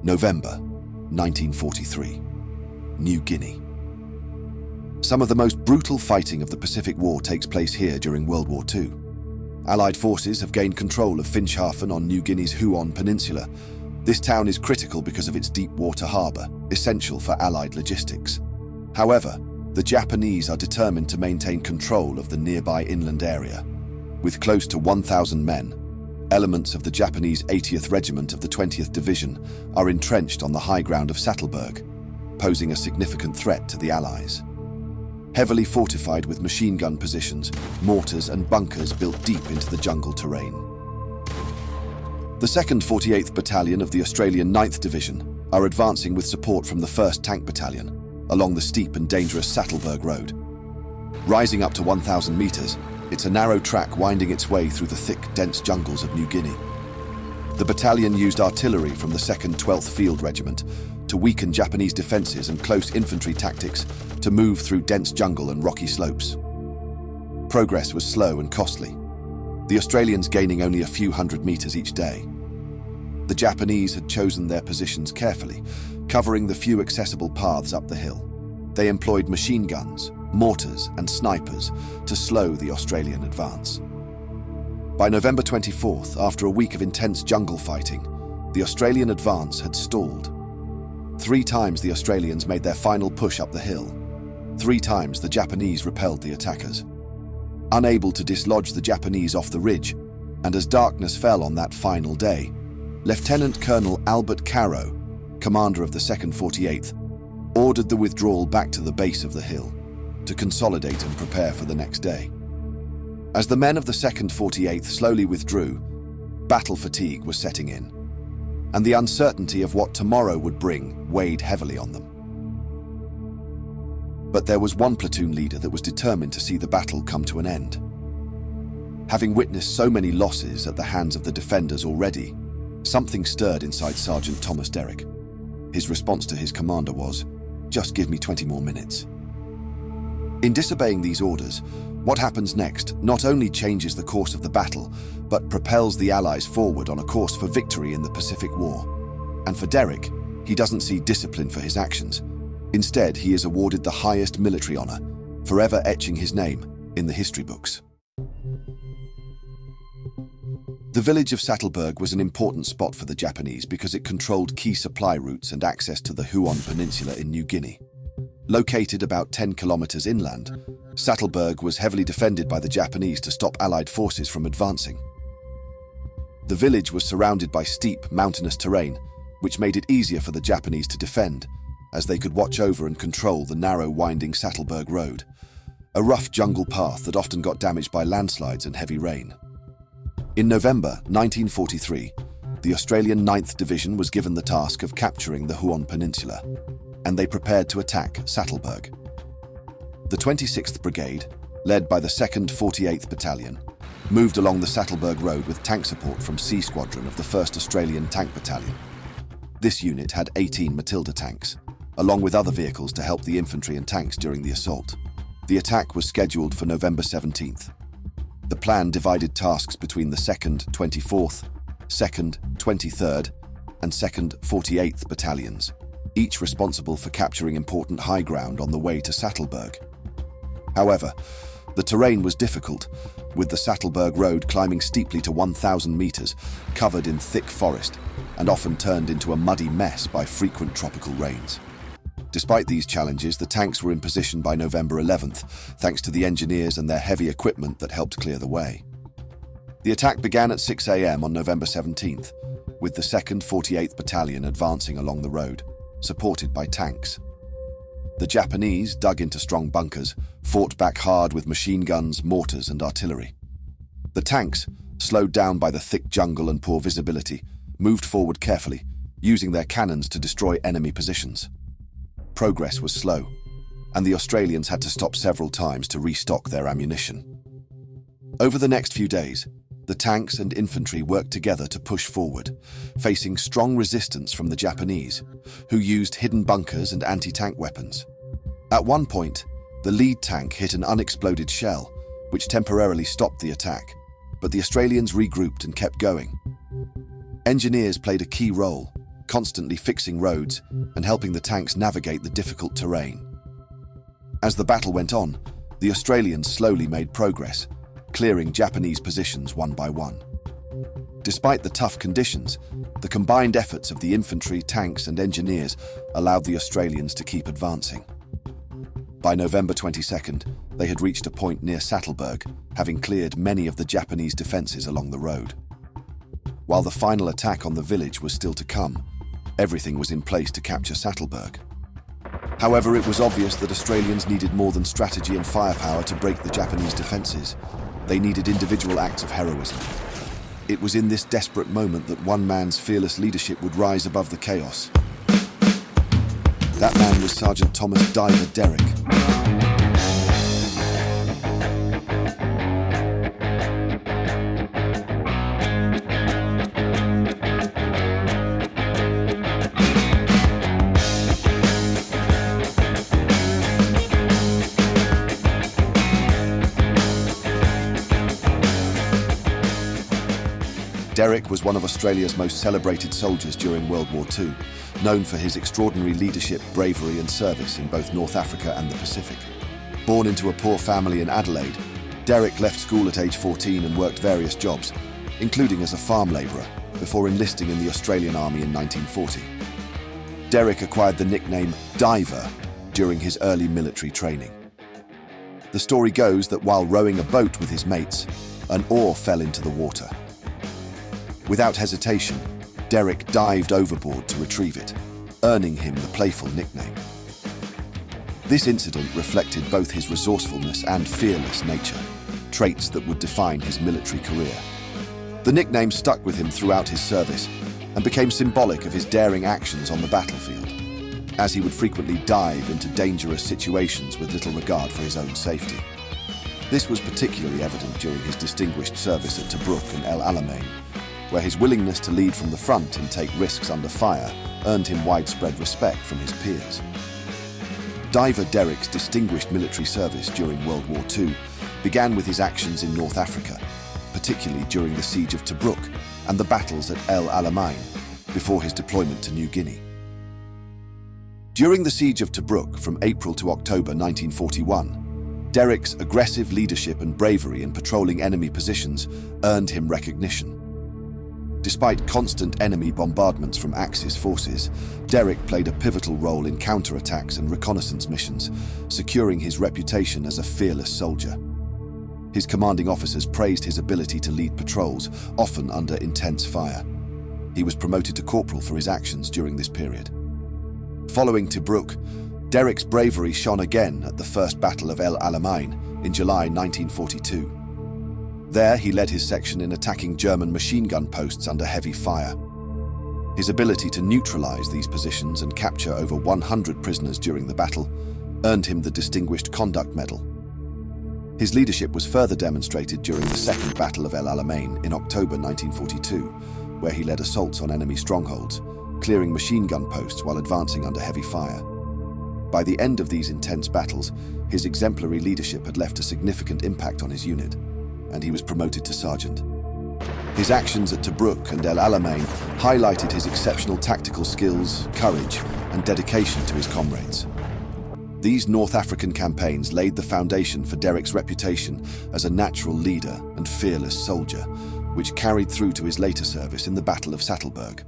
November 1943, New Guinea. Some of the most brutal fighting of the Pacific War takes place here during World War II. Allied forces have gained control of Finschhafen on New Guinea's Huon Peninsula. This town is critical because of its deep water harbour, essential for Allied logistics. However, the Japanese are determined to maintain control of the nearby inland area. With close to 1,000 men, elements of the Japanese 80th Regiment of the 20th Division are entrenched on the high ground of Satelberg, posing a significant threat to the Allies. Heavily fortified with machine gun positions, mortars and bunkers built deep into the jungle terrain. The 2nd 48th Battalion of the Australian 9th Division are advancing with support from the 1st Tank Battalion along the steep and dangerous Sattelberg Road. Rising up to 1,000 meters, it's a narrow track winding its way through the thick, dense jungles of New Guinea. The battalion used artillery from the 2nd 12th Field Regiment to weaken Japanese defenses and close infantry tactics to move through dense jungle and rocky slopes. Progress was slow and costly, the Australians gaining only a few hundred meters each day. The Japanese had chosen their positions carefully, covering the few accessible paths up the hill. They employed machine guns, mortars and snipers to slow the Australian advance. By November 24th, after a week of intense jungle fighting, the Australian advance had stalled. 3 times the Australians made their final push up the hill. 3 times the Japanese repelled the attackers. Unable to dislodge the Japanese off the ridge, and as darkness fell on that final day, Lieutenant Colonel Albert Carrow, commander of the 2nd 48th, ordered the withdrawal back to the base of the hill to consolidate and prepare for the next day. As the men of the 2nd 48th slowly withdrew, battle fatigue was setting in, and the uncertainty of what tomorrow would bring weighed heavily on them. But there was one platoon leader that was determined to see the battle come to an end. Having witnessed so many losses at the hands of the defenders already, something stirred inside Sergeant Thomas Derrick. His response to his commander was, "Just give me 20 more minutes." In disobeying these orders, what happens next not only changes the course of the battle, but propels the Allies forward on a course for victory in the Pacific War. And for Derrick, he doesn't see discipline for his actions. Instead, he is awarded the highest military honor, forever etching his name in the history books. The village of Satelberg was an important spot for the Japanese because it controlled key supply routes and access to the Huon Peninsula in New Guinea. Located about 10 kilometers inland, Satelberg was heavily defended by the Japanese to stop Allied forces from advancing. The village was surrounded by steep, mountainous terrain, which made it easier for the Japanese to defend, as they could watch over and control the narrow, winding Satelberg Road, a rough jungle path that often got damaged by landslides and heavy rain. In November 1943, the Australian 9th Division was given the task of capturing the Huon Peninsula, and they prepared to attack Satelberg. The 26th Brigade, led by the 2nd 48th Battalion, moved along the Satelberg Road with tank support from C Squadron of the 1st Australian Tank Battalion. This unit had 18 Matilda tanks, along with other vehicles to help the infantry and tanks during the assault. The attack was scheduled for November 17th. The plan divided tasks between the 2nd 24th, 2nd 23rd, and 2nd 48th Battalions, each responsible for capturing important high ground on the way to Satelberg. However, the terrain was difficult, with the Satelberg Road climbing steeply to 1,000 meters, covered in thick forest, and often turned into a muddy mess by frequent tropical rains. Despite these challenges, the tanks were in position by November 11th, thanks to the engineers and their heavy equipment that helped clear the way. The attack began at 6 a.m. on November 17th, with the 2nd 48th Battalion advancing along the road, supported by tanks. The Japanese, dug into strong bunkers, fought back hard with machine guns, mortars, and artillery. The tanks, slowed down by the thick jungle and poor visibility, moved forward carefully, using their cannons to destroy enemy positions. Progress was slow, and the Australians had to stop several times to restock their ammunition. Over the next few days, the tanks and infantry worked together to push forward, facing strong resistance from the Japanese, who used hidden bunkers and anti-tank weapons. At one point, the lead tank hit an unexploded shell, which temporarily stopped the attack, but the Australians regrouped and kept going. Engineers played a key role, constantly fixing roads and helping the tanks navigate the difficult terrain. As the battle went on, the Australians slowly made progress, clearing Japanese positions one by one. Despite the tough conditions, the combined efforts of the infantry, tanks, and engineers allowed the Australians to keep advancing. By November 22nd, they had reached a point near Satelberg, having cleared many of the Japanese defences along the road. While the final attack on the village was still to come, everything was in place to capture Sattelberg. However, it was obvious that Australians needed more than strategy and firepower to break the Japanese defences. They needed individual acts of heroism. It was in this desperate moment that one man's fearless leadership would rise above the chaos. That man was Sergeant Thomas Diver Derrick. Derrick was one of Australia's most celebrated soldiers during World War II, known for his extraordinary leadership, bravery and service in both North Africa and the Pacific. Born into a poor family in Adelaide, Derrick left school at age 14 and worked various jobs, including as a farm labourer, before enlisting in the Australian Army in 1940. Derrick acquired the nickname Diver during his early military training. The story goes that while rowing a boat with his mates, an oar fell into the water. Without hesitation, Derrick dived overboard to retrieve it, earning him the playful nickname. This incident reflected both his resourcefulness and fearless nature, traits that would define his military career. The nickname stuck with him throughout his service and became symbolic of his daring actions on the battlefield, as he would frequently dive into dangerous situations with little regard for his own safety. This was particularly evident during his distinguished service at Tobruk and El Alamein, where his willingness to lead from the front and take risks under fire earned him widespread respect from his peers. Diver Derrick's distinguished military service during World War II began with his actions in North Africa, particularly during the siege of Tobruk and the battles at El Alamein, before his deployment to New Guinea. During the siege of Tobruk from April to October 1941, Derrick's aggressive leadership and bravery in patrolling enemy positions earned him recognition. Despite constant enemy bombardments from Axis forces, Derrick played a pivotal role in counterattacks and reconnaissance missions, securing his reputation as a fearless soldier. His commanding officers praised his ability to lead patrols, often under intense fire. He was promoted to corporal for his actions during this period. Following Tobruk, Derrick's bravery shone again at the First Battle of El Alamein in July 1942. There, he led his section in attacking German machine gun posts under heavy fire. His ability to neutralize these positions and capture over 100 prisoners during the battle earned him the Distinguished Conduct Medal. His leadership was further demonstrated during the Second Battle of El Alamein in October 1942, where he led assaults on enemy strongholds, clearing machine gun posts while advancing under heavy fire. By the end of these intense battles, his exemplary leadership had left a significant impact on his unit, and he was promoted to sergeant. His actions at Tobruk and El Alamein highlighted his exceptional tactical skills, courage, and dedication to his comrades. These North African campaigns laid the foundation for Derrick's reputation as a natural leader and fearless soldier, which carried through to his later service in the Battle of Satelberg.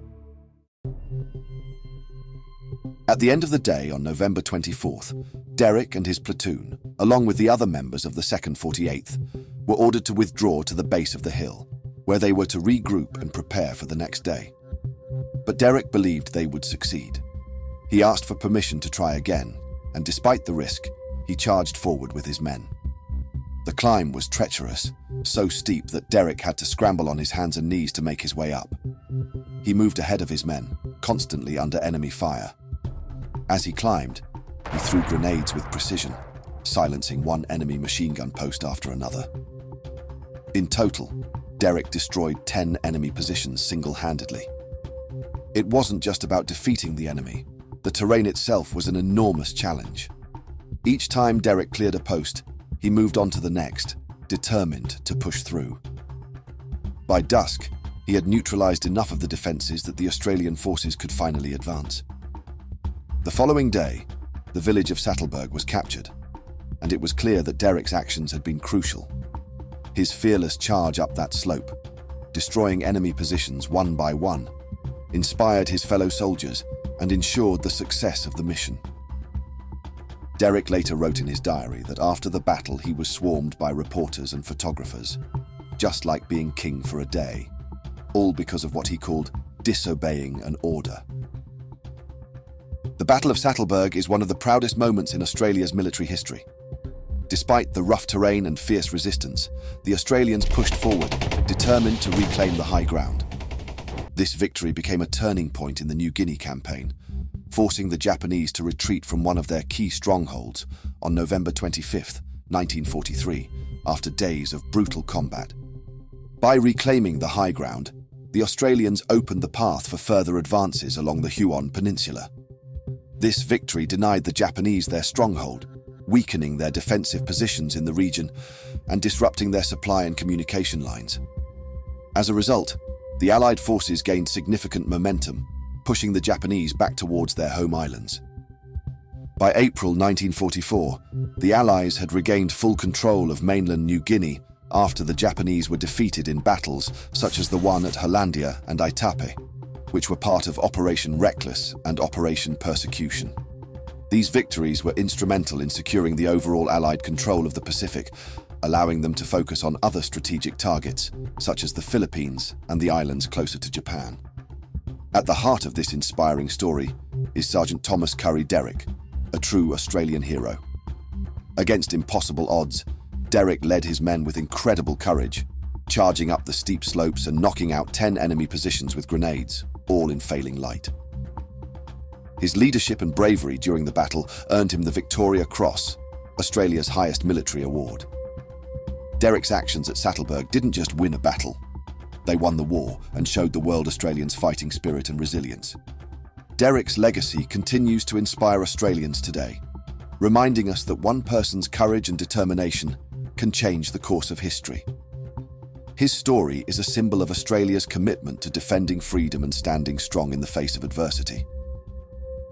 At the end of the day, on November 24th, Derrick and his platoon, along with the other members of the 2nd 48th, were ordered to withdraw to the base of the hill, where they were to regroup and prepare for the next day. But Derrick believed they would succeed. He asked for permission to try again, and despite the risk, he charged forward with his men. The climb was treacherous, so steep that Derrick had to scramble on his hands and knees to make his way up. He moved ahead of his men, constantly under enemy fire. As he climbed, he threw grenades with precision, silencing one enemy machine gun post after another. In total, Derrick destroyed 10 enemy positions single-handedly. It wasn't just about defeating the enemy. The terrain itself was an enormous challenge. Each time Derrick cleared a post, he moved on to the next, determined to push through. By dusk, He had neutralized enough of the defenses that the Australian forces could finally advance. The following day, the village of Sattelberg was captured, and it was clear that Derrick's actions had been crucial. His fearless charge up that slope, destroying enemy positions one by one, inspired his fellow soldiers and ensured the success of the mission. Derrick later wrote in his diary that after the battle he was swarmed by reporters and photographers, just like being king for a day, all because of what he called disobeying an order. The Battle of Satelberg is one of the proudest moments in Australia's military history. Despite the rough terrain and fierce resistance, the Australians pushed forward, determined to reclaim the high ground. This victory became a turning point in the New Guinea campaign, forcing the Japanese to retreat from one of their key strongholds on November 25, 1943, after days of brutal combat. By reclaiming the high ground, the Australians opened the path for further advances along the Huon Peninsula. This victory denied the Japanese their stronghold, weakening their defensive positions in the region and disrupting their supply and communication lines. As a result, the Allied forces gained significant momentum, pushing the Japanese back towards their home islands. By April 1944, the Allies had regained full control of mainland New Guinea after the Japanese were defeated in battles such as the one at Hollandia and Itape, which were part of Operation Reckless and Operation Persecution. These victories were instrumental in securing the overall Allied control of the Pacific, allowing them to focus on other strategic targets, such as the Philippines and the islands closer to Japan. At the heart of this inspiring story is Sergeant Thomas Curry Derrick, a true Australian hero. Against impossible odds, Derrick led his men with incredible courage, charging up the steep slopes and knocking out 10 enemy positions with grenades, all in failing light. His leadership and bravery during the battle earned him the Victoria Cross, Australia's highest military award. Derrick's actions at Sattelberg didn't just win a battle. They won the war and showed the world Australians' fighting spirit and resilience. Derrick's legacy continues to inspire Australians today, reminding us that one person's courage and determination can change the course of history. His story is a symbol of Australia's commitment to defending freedom and standing strong in the face of adversity.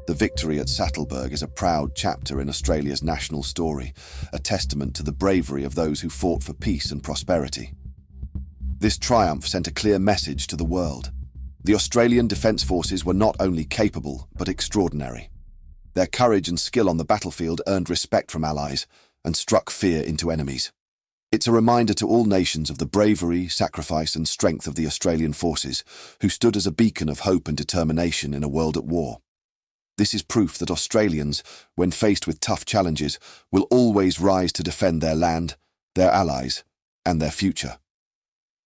The victory at Sattelberg is a proud chapter in Australia's national story, a testament to the bravery of those who fought for peace and prosperity. This triumph sent a clear message to the world. The Australian Defence Forces were not only capable, but extraordinary. Their courage and skill on the battlefield earned respect from allies and struck fear into enemies. It's a reminder to all nations of the bravery, sacrifice and strength of the Australian forces, who stood as a beacon of hope and determination in a world at war. This is proof that Australians, when faced with tough challenges, will always rise to defend their land, their allies, and their future.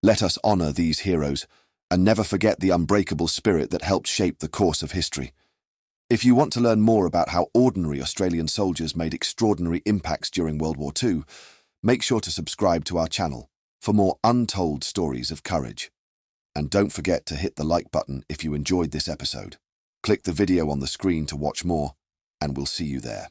Let us honour these heroes and never forget the unbreakable spirit that helped shape the course of history. If you want to learn more about how ordinary Australian soldiers made extraordinary impacts during World War II, make sure to subscribe to our channel for more untold stories of courage. And don't forget to hit the like button if you enjoyed this episode. Click the video on the screen to watch more, and we'll see you there.